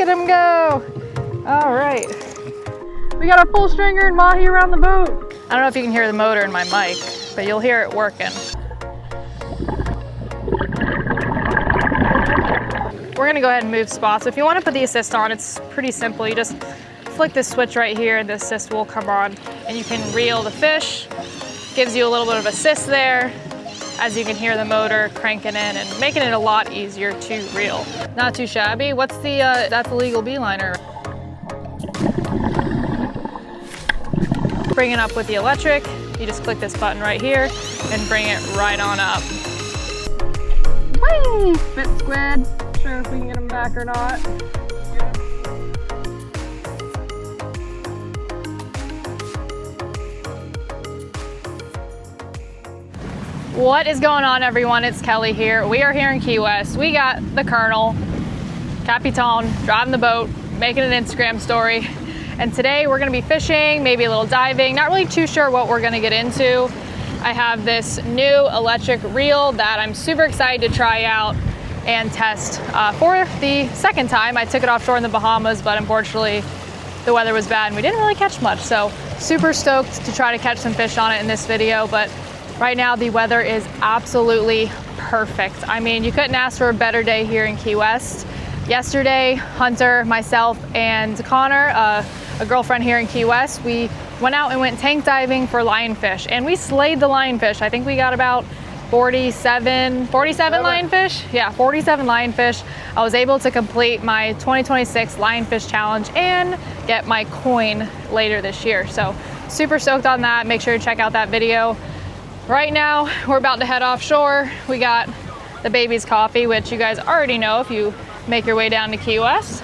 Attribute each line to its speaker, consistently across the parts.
Speaker 1: at him go. All right. We got our full stringer and Mahi around the boat. I don't know if you can hear the motor in my mic, but you'll hear it working. We're gonna go ahead and move spots. If you wanna put the assist on, it's pretty simple. You just flick this switch right here and the assist will come on and you can reel the fish. Gives you a little bit of assist there as you can hear the motor cranking in and making it a lot easier to reel. Not too shabby. What's the, that's a legal beeliner. Bring it up with the electric. You just click this button right here and bring it right on up. Whee! Spit squid. Not sure if we can get him back or not. What is going on, everyone? It's Kelly here. We are here in Key West. We got the Colonel, Capitan, driving the boat, making an Instagram story. And today we're gonna be fishing, maybe a little diving. Not really too sure what we're gonna get into. I have this new electric reel that I'm super excited to try out and test for the second time. I took it offshore in the Bahamas, but unfortunately the weather was bad and we didn't really catch much. So super stoked to try to catch some fish on it in this video. But right now the weather is absolutely perfect. I mean, you couldn't ask for a better day here in Key West. Yesterday, Hunter, myself, and Connor, a girlfriend here in Key West, we went out and went tank diving for lionfish, and we slayed the lionfish. I think we got about 47 lionfish. Yeah, 47 lionfish. I was able to complete my 2026 lionfish challenge and get my coin later this year. So super stoked on that. Make sure to check out that video. Right now, we're about to head offshore. We got the baby's coffee, which you guys already know if you make your way down to Key West.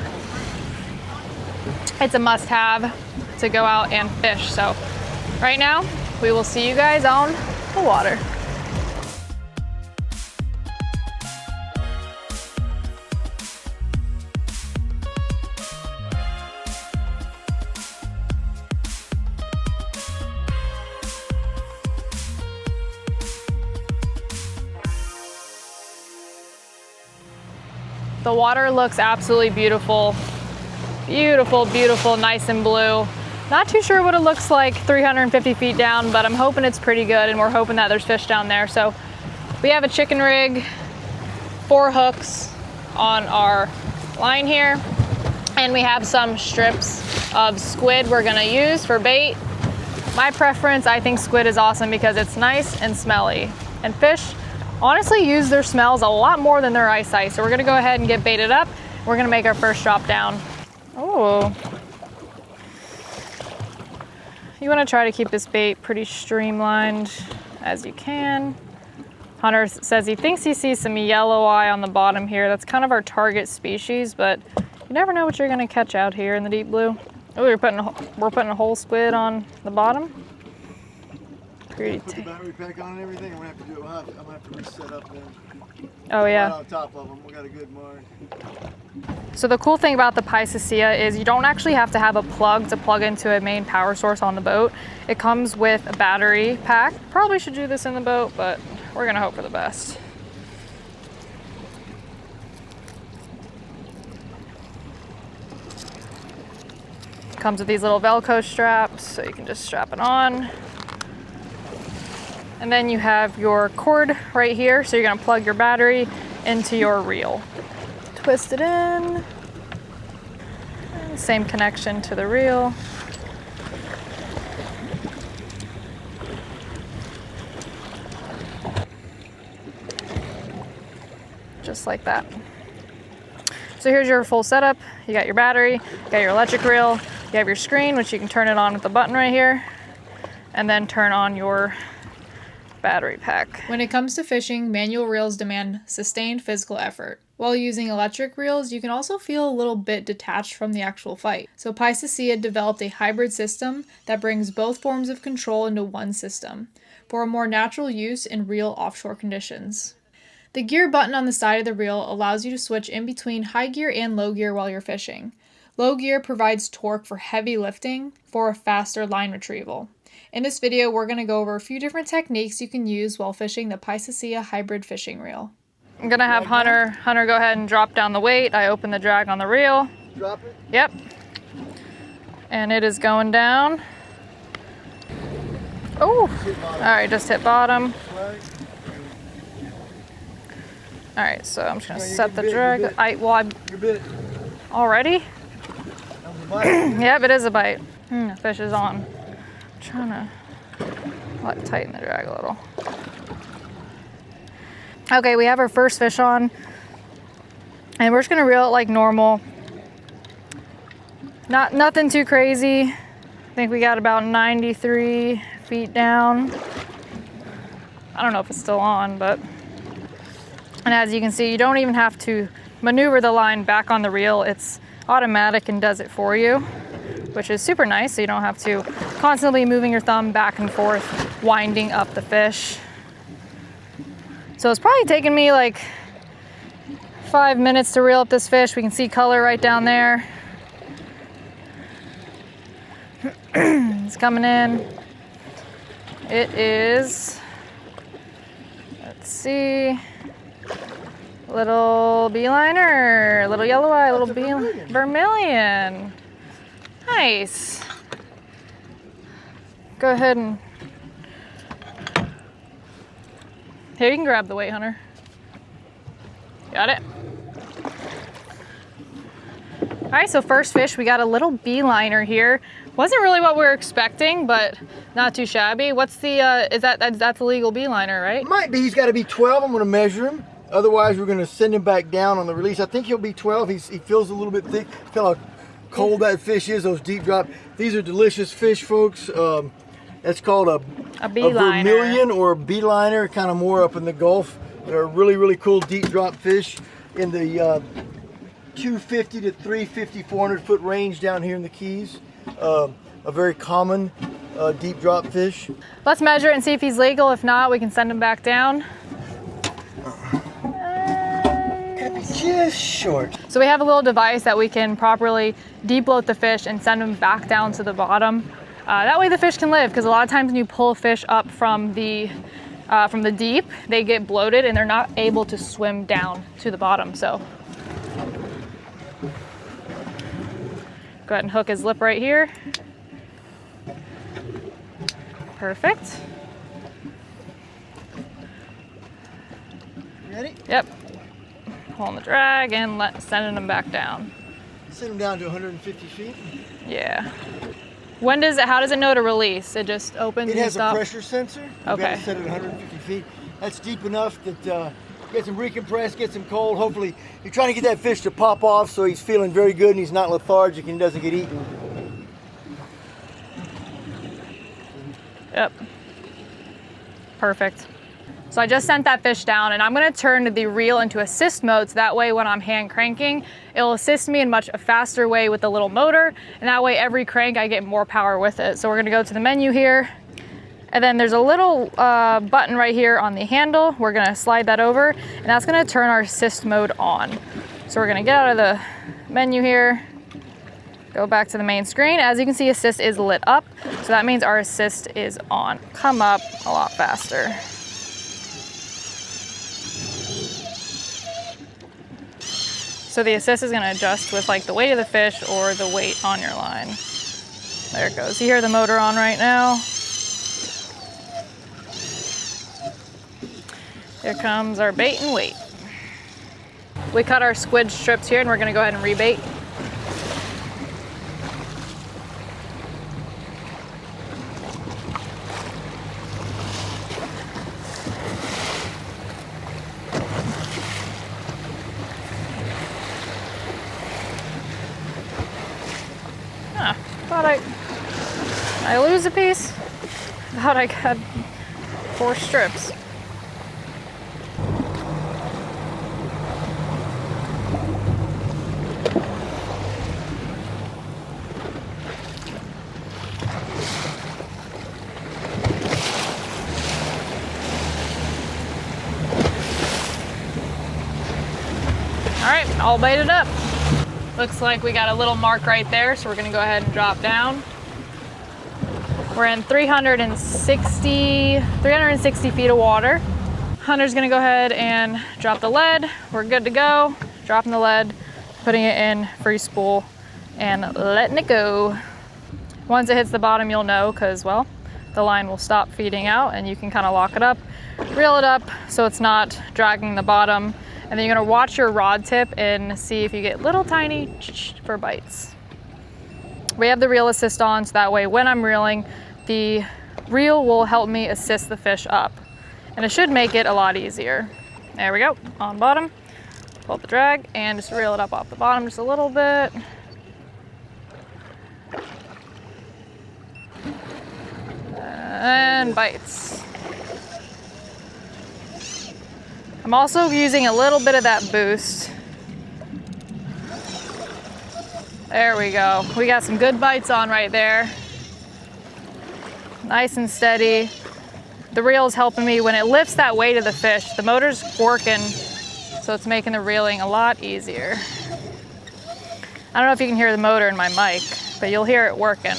Speaker 1: It's a must-have to go out and fish. So right now, we will see you guys on the water. The water looks absolutely beautiful. Beautiful, beautiful, nice and blue. Not too sure what it looks like 350 feet down, but I'm hoping it's pretty good and we're hoping that there's fish down there. So we have a chicken rig, 4 hooks on our line here, and we have some strips of squid we're gonna use for bait. My preference, I think squid is awesome because it's nice and smelly. And fish honestly use their smells a lot more than their eyesight. So we're gonna go ahead and get baited up. We're gonna make our first drop down. Oh, you want to try to keep this bait pretty streamlined as you can. Hunter says he thinks he sees some yellow eye on the bottom here. That's kind of our target species, but you never know what you're going to catch out here in the deep blue. Oh, we're putting a whole squid on the bottom. Pretty. Put the battery pack on and everything. I'm gonna have to do it. I'm gonna have to reset up then. Oh yeah. Right on top of them, we got a good mark. So the cool thing about the Piscisea is you don't actually have to have a plug to plug into a main power source on the boat. It comes with a battery pack. Probably should do this in the boat, but we're gonna hope for the best. Comes with these little Velcro straps, so you can just strap it on. And then you have your cord right here, so you're gonna plug your battery into your reel. Twist it in. Same connection to the reel. Just like that. So here's your full setup. You got your battery, you got your electric reel, you have your screen, which you can turn it on with the button right here, and then turn on your battery pack. When it comes to fishing, manual reels demand sustained physical effort. While using electric reels, you can also feel a little bit detached from the actual fight. So Piscisea developed a hybrid system that brings both forms of control into one system for a more natural use in real offshore conditions. The gear button on the side of the reel allows you to switch in between high gear and low gear while you're fishing. Low gear provides torque for heavy lifting for a faster line retrieval. In this video, we're going to go over a few different techniques you can use while fishing the Piscisea hybrid fishing reel. I'm going to have Hunter go ahead and drop down the weight. I open the drag on the reel.
Speaker 2: Drop it?
Speaker 1: Yep. And it is going down. Oh, all right, just hit bottom. All right, so I'm just gonna set the drag.
Speaker 2: You're bit.
Speaker 1: Already?
Speaker 2: That was a bite.
Speaker 1: Yep, it is a bite. The fish is on. I'm trying to tighten the drag a little. Okay, we have our first fish on, and we're just gonna reel it like normal. Nothing too crazy. I think we got about 93 feet down. I don't know if it's still on, but. And as you can see, you don't even have to maneuver the line back on the reel. It's automatic and does it for you, which is super nice. So you don't have to constantly moving your thumb back and forth, winding up the fish. So it's probably taken me like 5 minutes to reel up this fish. We can see color right down there. It's coming in. It is, let's see. Little beeliner, little yellow eye, little Vermillion. Nice. Go ahead and, here, you can grab the weight, Hunter. Got it. All right, so first fish, we got a little beeliner here. Wasn't really what we were expecting, but not too shabby. What's the, that's a legal beeliner, right?
Speaker 2: Might be, he's got to be 12. I'm gonna measure him. Otherwise, we're going to send him back down on the release. I think he'll be 12. He feels a little bit thick. Feel how cold that fish is, those deep drop. These are delicious fish, folks. That's called a Vermillion or a beeliner, kind of more up in the Gulf. They're really, really cool deep drop fish in the 250 to 350, 400 foot range down here in the Keys. A very common deep drop fish.
Speaker 1: Let's measure it and see if he's legal. If not, we can send him back down.
Speaker 2: Just short.
Speaker 1: So we have a little device that we can properly defloat the fish and send them back down to the bottom. That way the fish can live, because a lot of times when you pull fish up from the deep, they get bloated and they're not able to swim down to the bottom. So go ahead and hook his lip right here. Perfect.
Speaker 2: Ready?
Speaker 1: Yep. Pulling the drag and sending them back down.
Speaker 2: Send them down to 150 feet.
Speaker 1: Yeah. How does it know to release? It just opens and
Speaker 2: stops? It has a
Speaker 1: up?
Speaker 2: pressure sensor.
Speaker 1: Okay.
Speaker 2: Got it set at 150 feet. That's deep enough that gets him recompressed, gets him cold. Hopefully, you're trying to get that fish to pop off so he's feeling very good and he's not lethargic and doesn't get eaten.
Speaker 1: Yep. Perfect. So I just sent that fish down, and I'm gonna turn the reel into assist mode, so that way when I'm hand cranking, it'll assist me in much a faster way with the little motor, and that way every crank I get more power with it. So we're gonna go to the menu here, and then there's a little button right here on the handle. We're gonna slide that over, and that's gonna turn our assist mode on. So we're gonna get out of the menu here, go back to the main screen. As you can see, assist is lit up, so that means our assist is on. Come up a lot faster. So the assist is gonna adjust with like the weight of the fish or the weight on your line. There it goes. You hear the motor on right now. Here comes our bait and weight. We cut our squid strips here and we're gonna go ahead and rebait. Thought I lose a piece. Thought I had 4 strips. All right, all baited up. Looks like we got a little mark right there, so we're gonna go ahead and drop down. We're in 360 feet of water. Hunter's gonna go ahead and drop the lead. We're good to go. Dropping the lead. putting it in free spool and letting it go. Once it hits the bottom, you'll know because, well, the line will stop feeding out and you can kind of lock it up, reel it up so it's not dragging the bottom. And then you're gonna watch your rod tip and see if you get little tiny for bites. We have the reel assist on, so that way when I'm reeling, the reel will help me assist the fish up. And it should make it a lot easier. There we go, on bottom. Pull the drag and just reel it up off the bottom just a little bit. And bites. I'm also using a little bit of that boost. There we go. We got some good bites on right there. Nice and steady. The reel is helping me when it lifts that weight of the fish. The motor's working, so it's making the reeling a lot easier. I don't know if you can hear the motor in my mic, but you'll hear it working.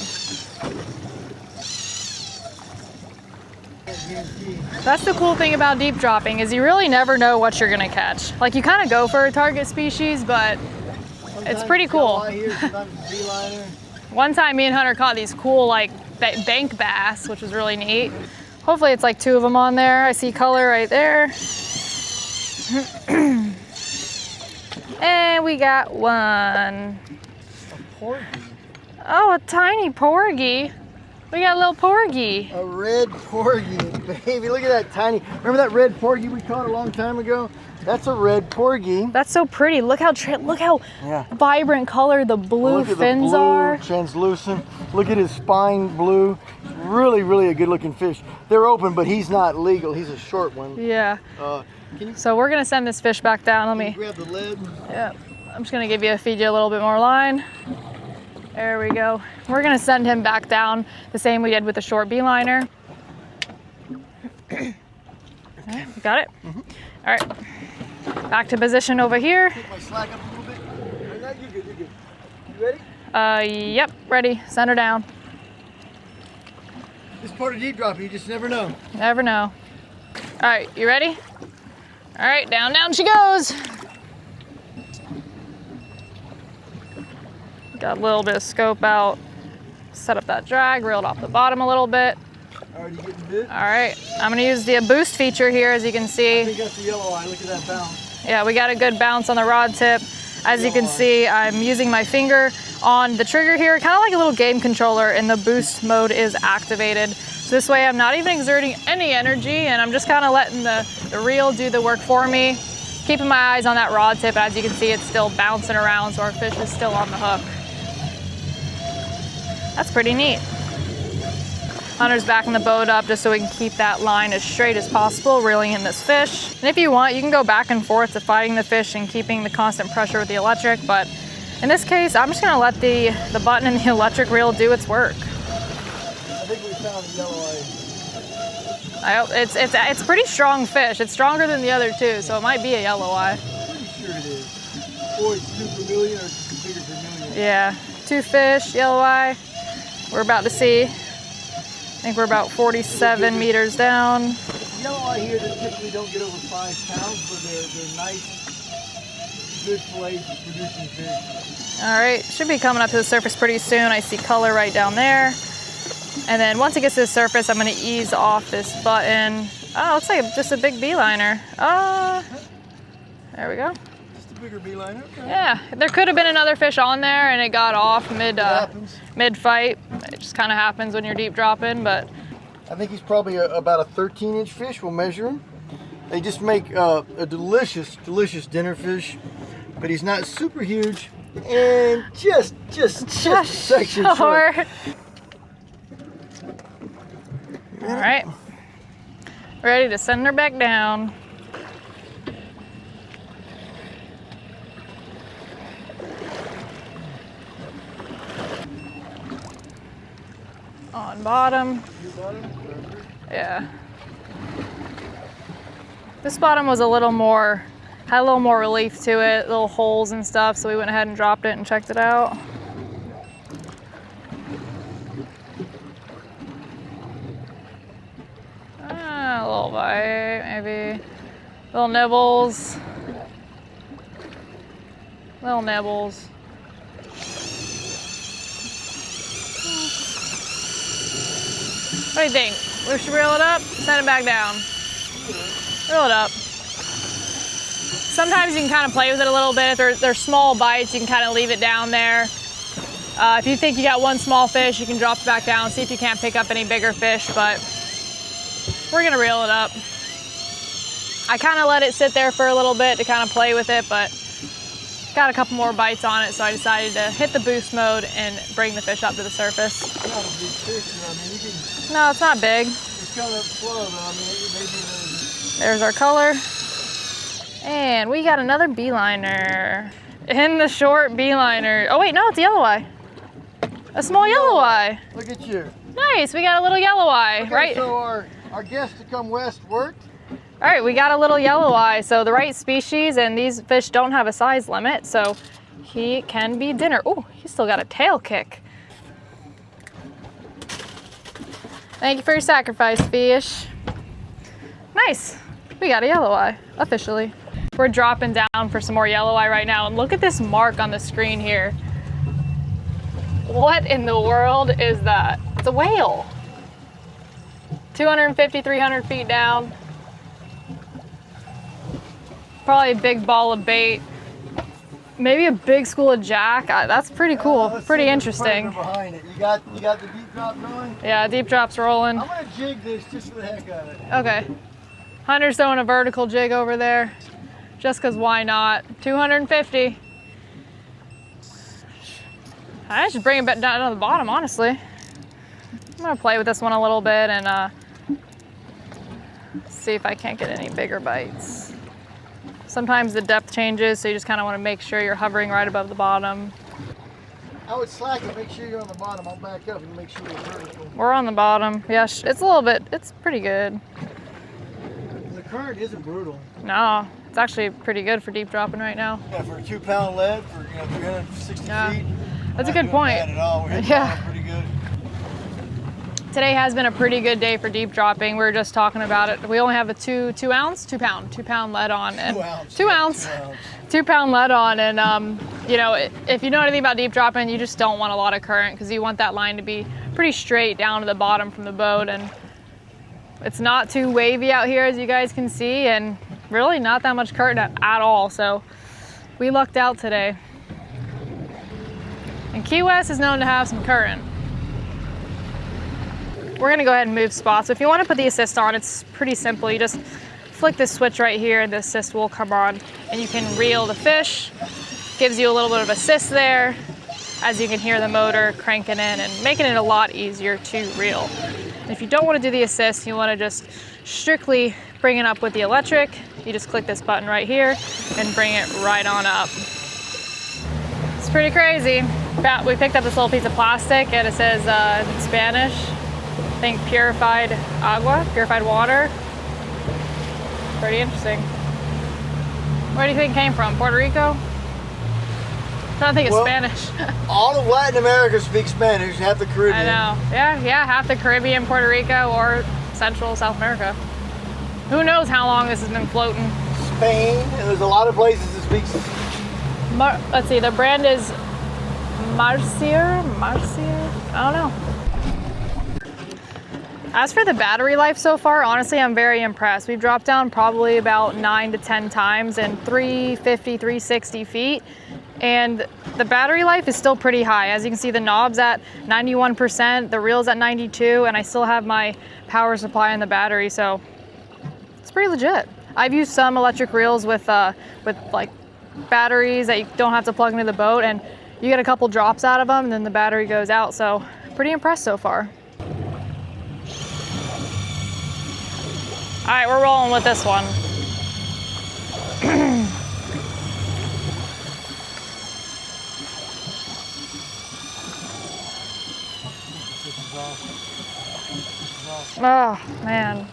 Speaker 1: That's the cool thing about deep dropping is you really never know what you're gonna catch. Like you kind of go for a target species, but it's pretty cool. One time me and Hunter caught these cool like bank bass, which was really neat. Hopefully it's like 2 of them on there. I see color right there. And we got one.
Speaker 2: A porgy.
Speaker 1: Oh, a tiny porgy. We got a little porgy.
Speaker 2: A red porgy, baby. Look at that tiny. Remember that red porgy we caught a long time ago? That's a red porgy.
Speaker 1: That's so pretty. Look how vibrant color the blue fins are.
Speaker 2: Translucent. Look at his spine blue. Really, really a good looking fish. They're open, but he's not legal. He's a short one.
Speaker 1: Yeah. So we're gonna send this fish back down. Let me
Speaker 2: grab the lid.
Speaker 1: Yeah. I'm just gonna feed you a little bit more line. There we go. We're gonna send him back down the same we did with the short beeliner. Okay, you got it? Mm-hmm. All right, back to position over here.
Speaker 2: Take my slack up a little bit. No, you're good, you're good. You ready?
Speaker 1: Yep, ready. Send her down.
Speaker 2: This part of deep dropping, you just never know.
Speaker 1: Never know. All right, you ready? All right, down she goes. Got a little bit of scope out. Set up that drag, reeled off the bottom a little bit.
Speaker 2: Already getting bit.
Speaker 1: All right, I'm gonna use the boost feature here, as you can see.
Speaker 2: I think that's the yellow eye, look at that bounce.
Speaker 1: Yeah, we got a good bounce on the rod tip. As you can see, I'm using my finger on the trigger here, kind of like a little game controller, and the boost mode is activated. So this way I'm not even exerting any energy, and I'm just kind of letting the reel do the work for me. Keeping my eyes on that rod tip. As you can see, it's still bouncing around, so our fish is still on the hook. That's pretty neat. Hunter's backing the boat up just so we can keep that line as straight as possible, reeling in this fish. And if you want, you can go back and forth to fighting the fish and keeping the constant pressure with the electric, but in this case, I'm just gonna let the button and the electric reel do its work.
Speaker 2: I think we found the yellow eye.
Speaker 1: It's pretty strong fish. It's stronger than the other two, so it might be a yellow eye.
Speaker 2: Pretty sure it is. Or it's 2 Vermillion or it's a bigger Vermillion.
Speaker 1: Yeah, 2 fish, yellow eye. We're about to see. I think we're about 47 meters down.
Speaker 2: Yellow eye here, they typically don't get over 5 pounds, but they're nice, good fillet producing fish.
Speaker 1: All right, should be coming up to the surface pretty soon. I see color right down there. And then once it gets to the surface, I'm gonna ease off this button. Oh, looks like just a big beeliner. There we go.
Speaker 2: Just a bigger beeliner. Okay.
Speaker 1: Yeah, there could have been another fish on there and it got off mid-fight. It just kind of happens when you're deep dropping, but.
Speaker 2: I think he's probably about a 13-inch fish. We'll measure him. They just make a delicious, delicious dinner fish, but he's not super huge and just section short.
Speaker 1: All right, ready to send her back down. On bottom. Yeah. This bottom was had a little more relief to it, little holes and stuff, so we went ahead and dropped it and checked it out. A little bite, maybe. Little nibbles. Little nibbles. What do you think? We should reel it up, send it back down. Reel it up. Sometimes you can kind of play with it a little bit. If they're small bites, you can kind of leave it down there. If you think you got one small fish, you can drop it back down, see if you can't pick up any bigger fish, but we're gonna reel it up. I kind of let it sit there for a little bit to kind of play with it, but got a couple more bites on it, so I decided to hit the boost mode and bring the fish up to the surface.
Speaker 2: It's not a big fish, I mean, you can...
Speaker 1: No, it's not big.
Speaker 2: It's coming up slow, though. I mean, it may be...
Speaker 1: There's our color. And we got another beeliner. In the short beeliner. Oh wait, no, it's a yellow eye. A small yellow eye.
Speaker 2: Look at you.
Speaker 1: Nice, we got a little yellow eye,
Speaker 2: Okay,
Speaker 1: right?
Speaker 2: so our guest to come west worked.
Speaker 1: All right, we got a little yellow eye, so the right species, and these fish don't have a size limit, so he can be dinner. Oh, he's still got a tail kick. Thank you for your sacrifice, fish. Nice, we got a yellow eye, officially. We're dropping down for some more yellow eye right now, and look at this mark on the screen here. What in the world is that? It's a whale. 250, 300 feet down. Probably a big ball of bait. Maybe a big school of jack. That's pretty cool. Pretty interesting.
Speaker 2: Behind it. You got the deep drop going?
Speaker 1: Yeah, deep drop's rolling.
Speaker 2: I'm gonna jig this just for the heck of it.
Speaker 1: Okay. Hunter's throwing a vertical jig over there. Just cause why not? 250. I should bring it back down to the bottom, honestly. I'm gonna play with this one a little bit and see if I can't get any bigger bites. Sometimes the depth changes, so you just kind of want to make sure you're hovering right above the bottom.
Speaker 2: I would slack it, make sure you're on the bottom. I'll back up and make sure you're vertical.
Speaker 1: We're on the bottom. Yeah, it's a little bit, it's pretty good.
Speaker 2: The current isn't brutal.
Speaker 1: No, it's actually pretty good for deep dropping right now.
Speaker 2: Yeah, for a 2-pound lead, for 360 feet.
Speaker 1: That's a good point.
Speaker 2: Not bad at all. We're hitting pretty good.
Speaker 1: Today has been a pretty good day for deep dropping. We were just talking about it. We only have a 2 pound lead on, and 2 pound lead on, and you know, if you know anything about deep dropping, you just don't want a lot of current because you want that line to be pretty straight down to the bottom from the boat, and it's not too wavy out here as you guys can see, and really not that much current at all. So we lucked out today. And Key West is known to have some current. We're gonna go ahead and move spots. So if you want to put the assist on, it's pretty simple. You just flick this switch right here and the assist will come on and you can reel the fish. Gives you a little bit of assist there as you can hear the motor cranking in and making it a lot easier to reel. And if you don't want to do the assist, you want to just strictly bring it up with the electric. You just click this button right here and bring it right on up. It's pretty crazy. We picked up this little piece of plastic and it says in Spanish, I think purified agua, purified water. Pretty interesting. Where do you think it came from? Puerto Rico? I'm trying to think of Spanish.
Speaker 2: All of Latin America speaks Spanish, half the Caribbean.
Speaker 1: I know. Yeah, half the Caribbean, Puerto Rico, or Central South America. Who knows how long this has been floating?
Speaker 2: Spain, and there's a lot of places that speak.
Speaker 1: Let's see, the brand is Marcier? I don't know. As for the battery life so far, honestly, I'm very impressed. We've dropped down probably about 9 to 10 times in 350, 360 feet. And the battery life is still pretty high. As you can see, the knob's at 91%, the reel's at 92, and I still have my power supply in the battery, so it's pretty legit. I've used some electric reels with like batteries that you don't have to plug into the boat, and you get a couple drops out of them, and then the battery goes out, so pretty impressed so far. All right, we're rolling with this one. Oh, man.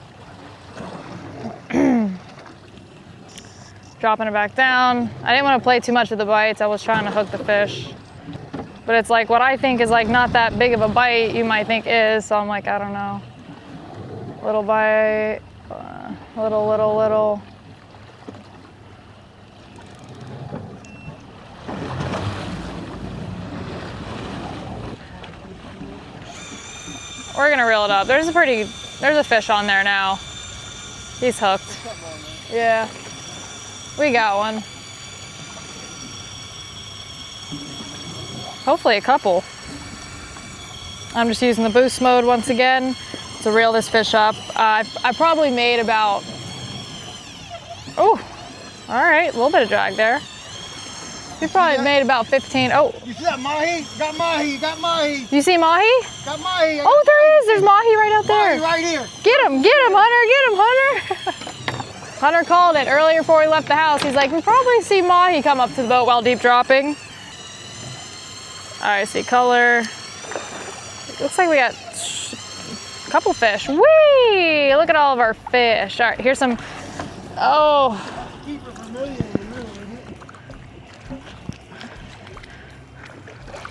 Speaker 1: Dropping it back down. I didn't want to play too much with the bites. I was trying to hook the fish. But it's like what I think is like not that big of a bite, you might think is, so I'm like, I don't know. Little bite. Little. We're gonna reel it up. There's a fish on there now. He's hooked. Yeah, we got one. Hopefully a couple. I'm just using the boost mode once again to reel this fish up. I probably made about, oh, all right, a little bit of drag there. We probably made about 15. Oh.
Speaker 2: You see that Mahi? Got Mahi, got Mahi.
Speaker 1: You see Mahi?
Speaker 2: Got Mahi.
Speaker 1: Oh, there is. There's Mahi right out there.
Speaker 2: Mahi right here.
Speaker 1: Get him, Hunter, get him, Hunter. Hunter called it earlier before we left the house. He's like, we probably see Mahi come up to the boat while deep dropping. All right, see color. Looks like we got a couple fish. Whee! Look at all of our fish. All right, here's some, oh.
Speaker 2: Keep it Vermillion in the middle, isn't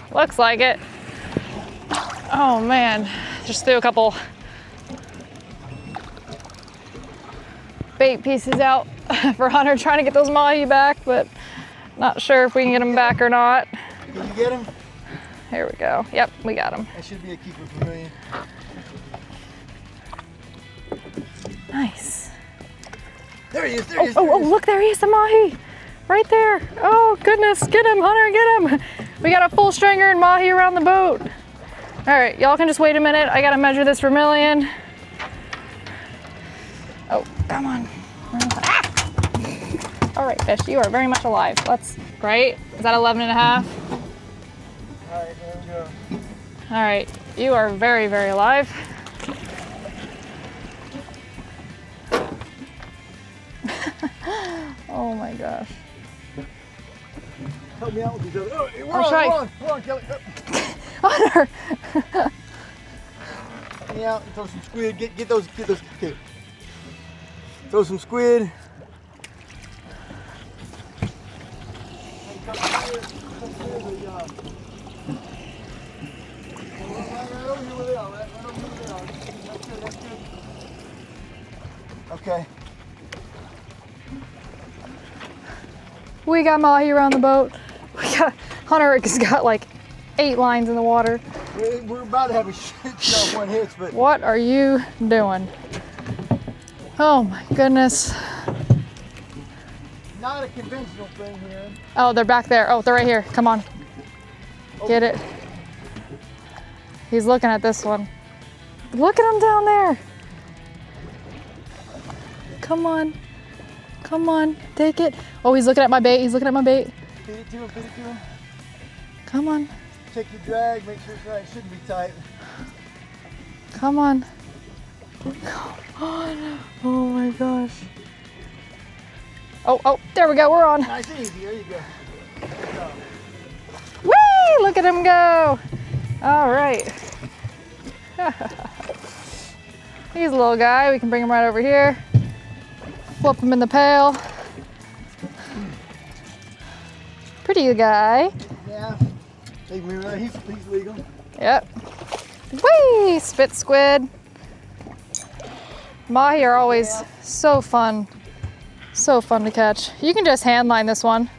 Speaker 2: it?
Speaker 1: Looks like it. Oh man, just threw a couple bait pieces out for Hunter trying to get those Mahi back, but not sure if we can get them back or not.
Speaker 2: Can you get him?
Speaker 1: Here we go. Yep, we got him.
Speaker 2: That should be a keeper Vermillion.
Speaker 1: Nice.
Speaker 2: There he is, there he is.
Speaker 1: Oh, look, there he is, the Mahi. Right there. Oh goodness, get him, Hunter, get him. We got a full stringer and Mahi around the boat. All right, y'all can just wait a minute. I gotta measure this Vermillion. Oh, come on. Ah! All right, fish, you are very much alive. Let's, right? Is that 11 and a half?
Speaker 2: All right, there we go.
Speaker 1: All right, you are very, very alive. Oh my gosh.
Speaker 2: Help me out with these other. Oh, we're
Speaker 1: I'll try.
Speaker 2: Come on, Kelly.
Speaker 1: Hunter!
Speaker 2: Help me out and throw some squid. Get those. Okay. Throw some squid. Okay.
Speaker 1: We got Mahi around the boat. Hunter has got like 8 lines in the water.
Speaker 2: We're about to have a shit show one hits, but
Speaker 1: what are you doing? Oh my goodness.
Speaker 2: Not a conventional thing here.
Speaker 1: Oh, they're back there. Oh, they're right here. Come on. Get it. He's looking at this one. Look at him down there. Come on. Come on. Take it. Oh, he's looking at my bait. He's looking at my bait.
Speaker 2: Feed it to him, feed it to him.
Speaker 1: Come on.
Speaker 2: Check your drag, make sure it's right. It shouldn't be tight.
Speaker 1: Come on. Come on. Oh my gosh. Oh, there we go. We're on.
Speaker 2: Nice and easy. There you go.
Speaker 1: Whee! Look at him go. All right. He's a little guy. We can bring him right over here. Flip him in the pail. Pretty guy.
Speaker 2: Yeah. Leave me right. He's legal.
Speaker 1: Yep. Whee! Spit squid. Mahi are always so fun. So fun to catch. You can just hand line this one.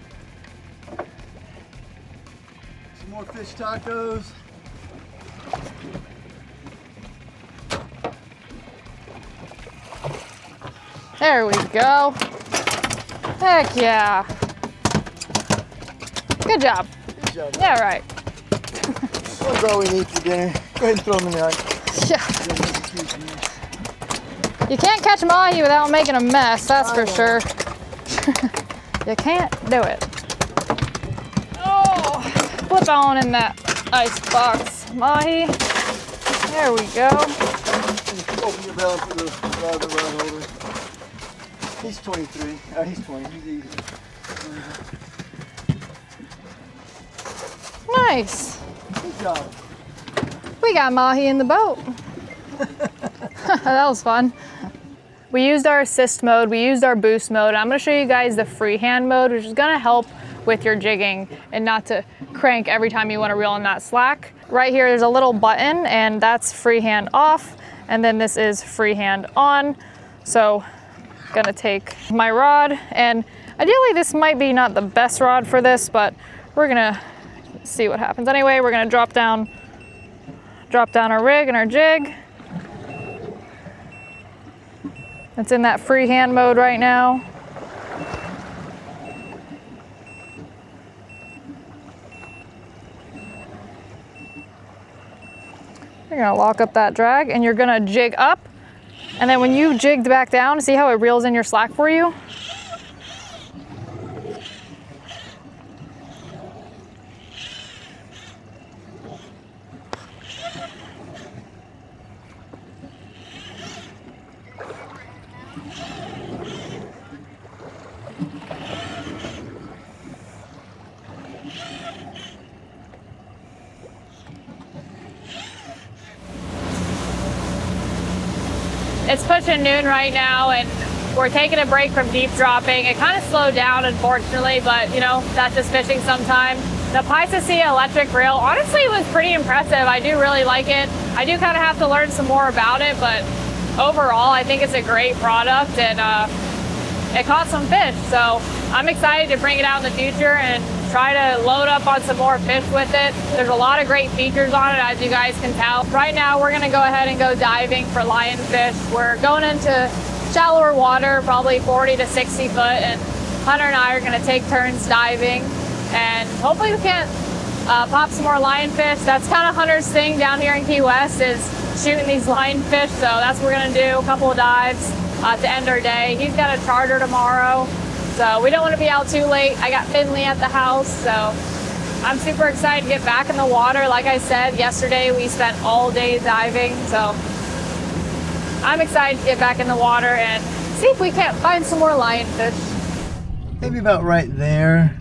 Speaker 2: Some more fish tacos.
Speaker 1: There we go. Heck yeah. Good job.
Speaker 2: Good job.
Speaker 1: Yeah, right.
Speaker 2: That's all we need for dinner. Go ahead and throw them in the ice.
Speaker 1: Yeah. You can't catch Mahi without making a mess, that's for sure. You can't do it. Oh, flip on in that ice box, Mahi. There we go.
Speaker 2: Open your bell for the rod holder. He's 23. He's 20. He's easy.
Speaker 1: Nice.
Speaker 2: Good job.
Speaker 1: We got Mahi in the boat. That was fun. We used our assist mode, we used our boost mode. I'm gonna show you guys the freehand mode, which is gonna help with your jigging and not to crank every time you wanna reel in that slack. Right here, there's a little button and that's freehand off. And then this is freehand on. So, gonna take my rod and ideally this might be not the best rod for this, but we're gonna see what happens. Anyway, we're gonna drop down Drop down our rig and our jig. It's in that freehand mode right now. You're gonna lock up that drag and you're gonna jig up. And then when you jigged back down, see how it reels in your slack for you? It's pushing noon right now and we're taking a break from deep dropping. It kind of slowed down, unfortunately, but you know, that's just fishing sometime. The Piscisea electric reel, honestly, was pretty impressive. I do really like it. I do kind of have to learn some more about it, but overall, I think it's a great product and it caught some fish. So I'm excited to bring it out in the future and try to load up on some more fish with it. There's a lot of great features on it, as you guys can tell. Right now, we're gonna go ahead and go diving for lionfish. We're going into shallower water, probably 40 to 60 foot, and Hunter and I are gonna take turns diving, and hopefully we can pop some more lionfish. That's kind of Hunter's thing down here in Key West, is shooting these lionfish, so that's what we're gonna do, a couple of dives to end our day. He's got a charter tomorrow, so we don't want to be out too late. I got Finley at the house, so I'm super excited to get back in the water. Like I said, yesterday we spent all day diving, so I'm excited to get back in the water and see if we can't find some more lionfish.
Speaker 2: Maybe about right there.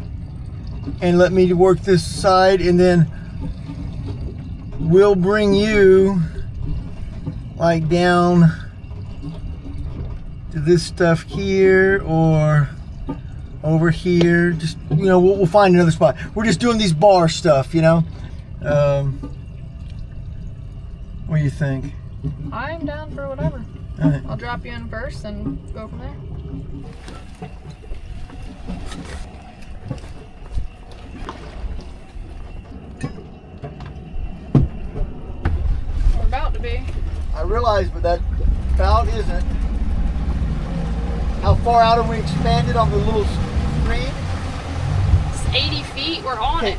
Speaker 2: And let me work this side, and then we'll bring you like down to this stuff here or over here. Just, you know, we'll find another spot. We're just doing these bar stuff, you know. What do you think?
Speaker 1: I'm down for whatever.
Speaker 2: All right.
Speaker 1: I'll drop you in first and go from there. We're about to be.
Speaker 2: I realize, but that about isn't. How far out are we expanded on the little screen?
Speaker 1: It's 80 feet, we're on it.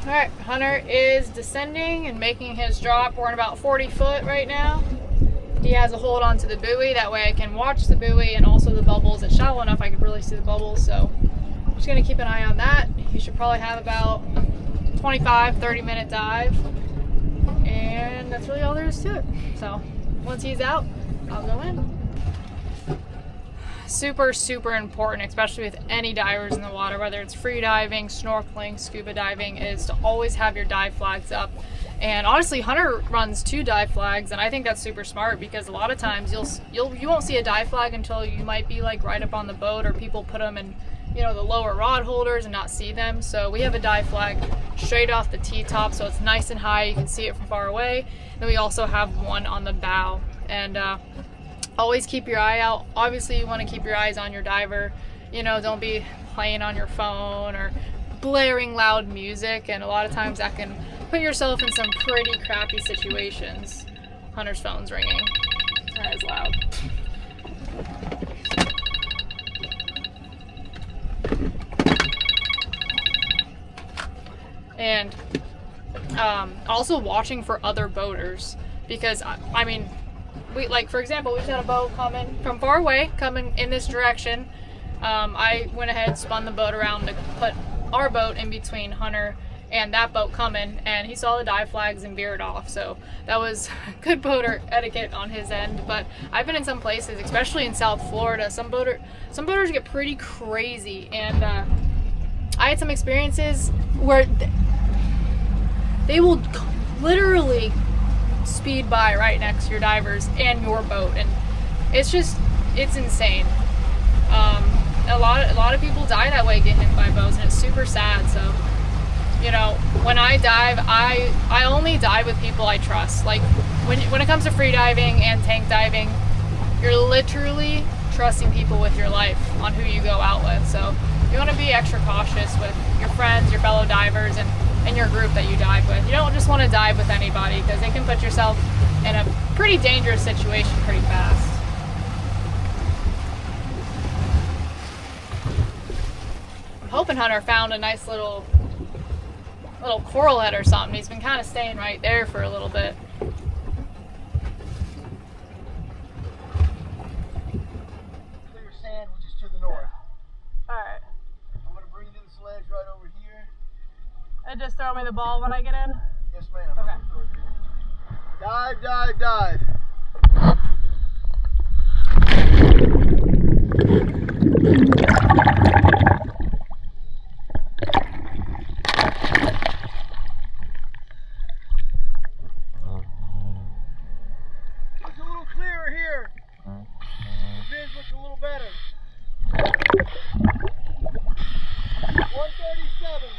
Speaker 1: All right, Hunter is descending and making his drop. We're at about 40 foot right now. He has a hold onto the buoy, that way I can watch the buoy and also the bubbles. It's shallow enough I can really see the bubbles, so I'm just gonna keep an eye on that. He should probably have about 25-30 minute dive, and that's really all there is to it. So once he's out, I'll go in. Super, super important, especially with any divers in the water, whether it's free diving, snorkeling, scuba diving, is to always have your dive flags up. And honestly, Hunter runs 2 dive flags, and I think that's super smart, because a lot of times you won't see a dive flag until you might be like right up on the boat, or people put them in, you know, the lower rod holders and not see them. So we have a dive flag straight off the T-top, so it's nice and high, you can see it from far away. Then we also have one on the bow, and always keep your eye out. Obviously you want to keep your eyes on your diver, you know, don't be playing on your phone or blaring loud music, and a lot of times that can put yourself in some pretty crappy situations. Hunter's phone's ringing. That is loud. And also watching for other boaters, because I mean, we, like, for example, we just had a boat coming from far away, coming in this direction. I went ahead, spun the boat around to put our boat in between Hunter and that boat coming, and he saw the dive flags and veered off. So that was good boater etiquette on his end. But I've been in some places, especially in South Florida, some boaters get pretty crazy, and I had some experiences where they will literally speed by right next to your divers and your boat, and it's insane. A lot of people die that way, get hit by boats, and it's super sad. So You know, when I dive, I only dive with people I trust. Like when it comes to free diving and tank diving, you're literally trusting people with your life on who you go out with. So you want to be extra cautious with your friends, your fellow divers, and your group that you dive with. You don't just want to dive with anybody, because they can put yourself in a pretty dangerous situation pretty fast. I'm hoping Hunter found a nice little coral head or something. He's been kind of staying right there for a little bit.
Speaker 2: Clear sand, which is to the north.
Speaker 1: Alright.
Speaker 2: I'm going to bring you to the sledge right over here.
Speaker 1: And just throw me the ball when I get in?
Speaker 2: Yes, ma'am.
Speaker 1: Okay.
Speaker 2: Dive, dive, dive. Looks a little clearer here. The fins looks a little better. 137.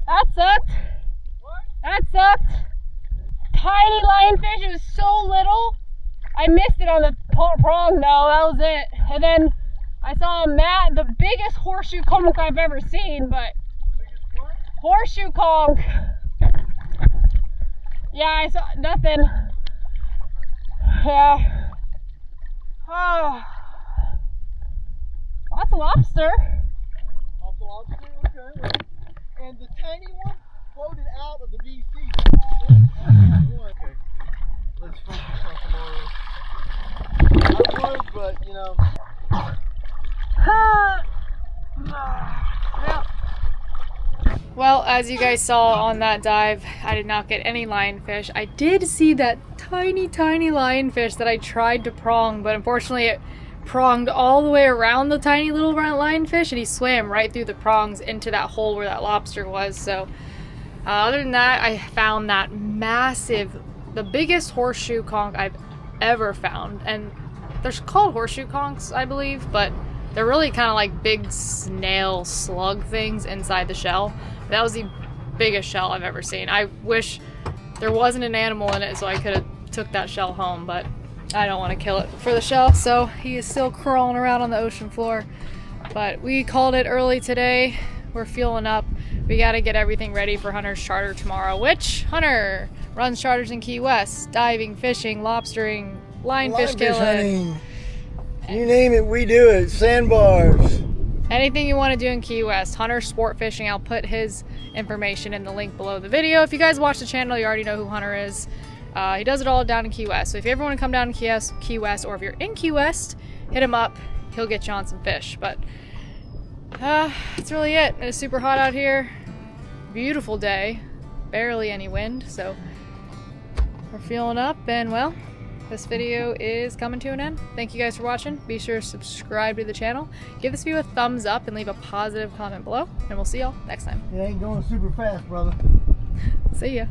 Speaker 1: That sucked.
Speaker 2: What?
Speaker 1: That sucked. Tiny lionfish. It was so little. I missed it on the prong though. That was it. And then I saw the biggest horseshoe conch I've ever seen, but
Speaker 2: Biggest what?
Speaker 1: horseshoe conch. Yeah, I saw nothing. Yeah. Oh. Lots of lobster.
Speaker 2: Off the lobster? Okay. Well, and the tiny one floated out of the BC. Okay. Let's focus on tomorrow. I would, but you know.
Speaker 1: Well, as you guys saw on that dive, I did not get any lionfish. I did see that tiny lionfish that I tried to prong, but unfortunately it pronged all the way around the tiny little lionfish and he swam right through the prongs into that hole where that lobster was. So other than that, I found that massive, the biggest horseshoe conch I've ever found. And they're called horseshoe conchs, I believe, but they're really kind of like big snail slug things inside the shell. That was the biggest shell I've ever seen. I wish there wasn't an animal in it so I could have took that shell home, but I don't want to kill it for the shell, so he is still crawling around on the ocean floor. But we called it early today. We're fueling up. We got to get everything ready for Hunter's charter tomorrow, which Hunter runs charters in Key West. Diving, fishing, lobstering, lionfish killing.
Speaker 2: Hunting. You name it, we do it. Sandbars.
Speaker 1: Anything you want to do in Key West. Hunter Sport Fishing. I'll put his information in the link below the video. If you guys watch the channel, you already know who Hunter is. He does it all down in Key West. So if you ever want to come down to Key West, or if you're in Key West, hit him up. He'll get you on some fish. But that's really it. It's super hot out here. Beautiful day. Barely any wind. So we're fueling up, and well, this video is coming to an end. Thank you guys for watching. Be sure to subscribe to the channel. Give this video a thumbs up and leave a positive comment below. And we'll see y'all next time.
Speaker 2: It ain't going super fast, brother.
Speaker 1: See ya.